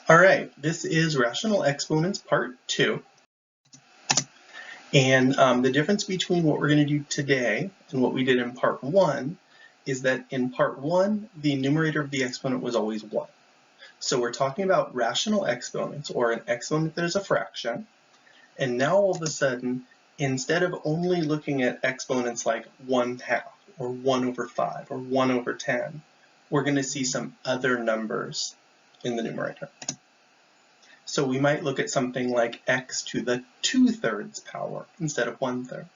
All right, this is rational exponents part 2. And the difference between what we're going to do today and what we did in part 1 is that in part 1, the numerator of the exponent was always 1. So we're talking about rational exponents, or an exponent that is a fraction. And now all of a sudden, instead of only looking at exponents like 1/2 or 1/5 or 1/10, we're going to see some other numbers in the numerator. So we might look at something like x to the 2/3 power instead of 1/3.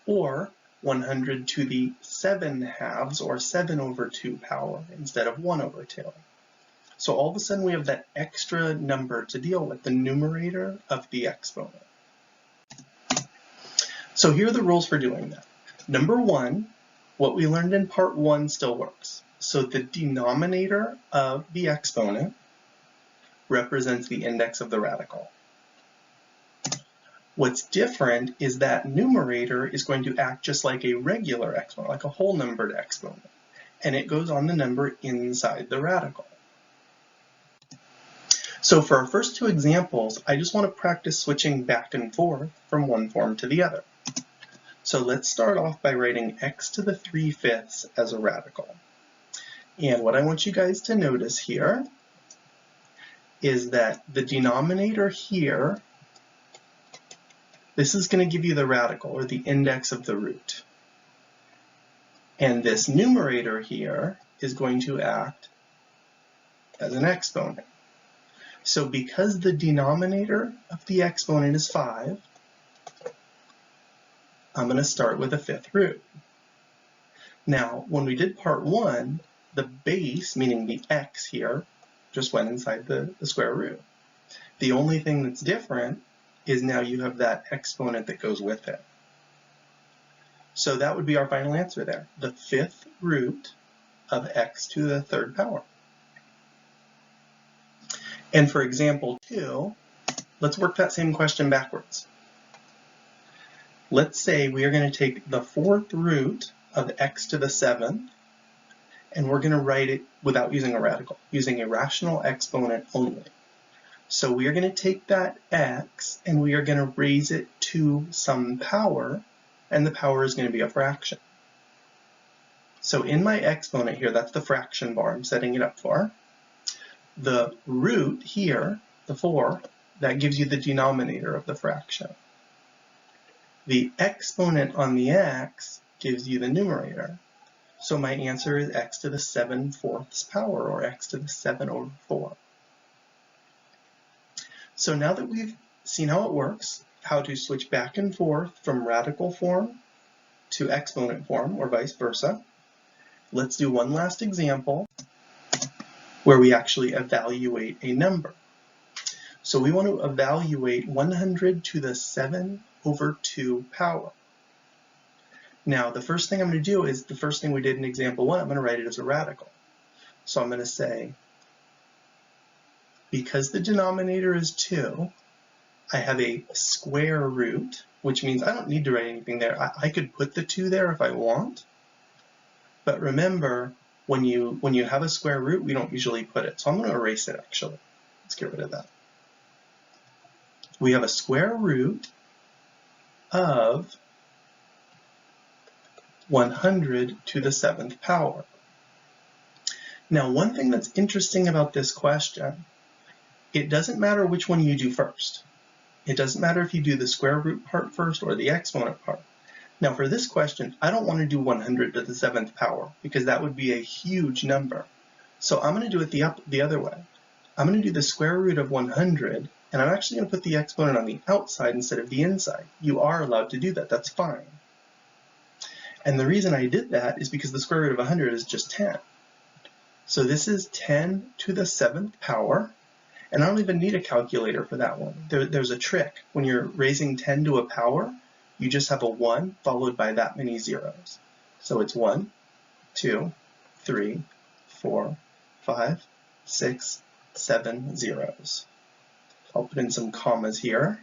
Or 100 to the 7/2 or 7/2 power instead of 1/2. So all of a sudden we have that extra number to deal with, the numerator of the exponent. So here are the rules for doing that. Number 1, what we learned in part 1 still works. So the denominator of the exponent represents the index of the radical. What's different is that numerator is going to act just like a regular exponent, like a whole numbered exponent, and it goes on the number inside the radical. So for our first two examples, I just want to practice switching back and forth from one form to the other. So let's start off by writing x to the 3/5 as a radical. And what I want you guys to notice here is that the denominator here, this is going to give you the radical, or the index of the root. And this numerator here is going to act as an exponent. So because the denominator of the exponent is 5, I'm going to start with a 5th root. Now, when we did part 1, the base, meaning the x here, just went inside the square root. The only thing that's different is now you have that exponent that goes with it. So that would be our final answer there, the 5th root of x to the 3rd power. And for example 2, let's work that same question backwards. Let's say we are going to take the 4th root of x to the 7th, and we're going to write it without using a radical, using a rational exponent only. So we are going to take that x and we are going to raise it to some power, and the power is going to be a fraction. So in my exponent here, that's the fraction bar I'm setting it up for. The root here, the 4, that gives you the denominator of the fraction. The exponent on the x gives you the numerator. So my answer is x to the 7/4 power, or x to the 7/4. So now that we've seen how it works, how to switch back and forth from radical form to exponent form, or vice versa, let's do one last example where we actually evaluate a number. So we want to evaluate 100 to the 7/2 power. Now, the first thing I'm going to do is the first thing we did in example 1, I'm going to write it as a radical. So I'm going to say, because the denominator is 2, I have a square root, which means I don't need to write anything there. I could put the 2 there if I want. But remember, when you have a square root, we don't usually put it. So I'm going to erase it, actually. Let's get rid of that. We have a square root of 100 to the 7th power. Now, one thing that's interesting about this question, it doesn't matter which one you do first. It doesn't matter if you do the square root part first or the exponent part. Now, for this question, I don't want to do 100 to the 7th power because that would be a huge number. So I'm going to do it the other way. I'm going to do the square root of 100, and I'm actually going to put the exponent on the outside instead of the inside. You are allowed to do that. That's fine. And the reason I did that is because the square root of 100 is just 10. So this is 10 to the 7th power, and I don't even need a calculator for that one. There's a trick. When you're raising 10 to a power, you just have a 1 followed by that many zeros. So it's 1, 2, 3, 4, 5, 6, 7 zeros. I'll put in some commas here.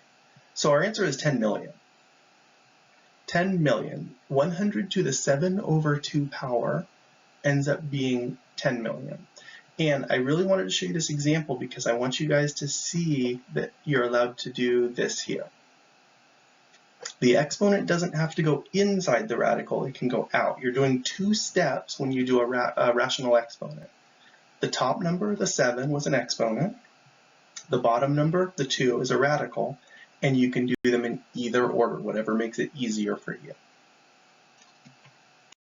So our answer is 10 million. 10 million. 100 to the 7/2 power ends up being 10 million. And I really wanted to show you this example because I want you guys to see that you're allowed to do this here. The exponent doesn't have to go inside the radical, it can go out. You're doing two steps when you do a rational exponent. The top number, the 7, was an exponent. The bottom number, the 2, is a radical, and you can do them in either order, whatever makes it easier for you.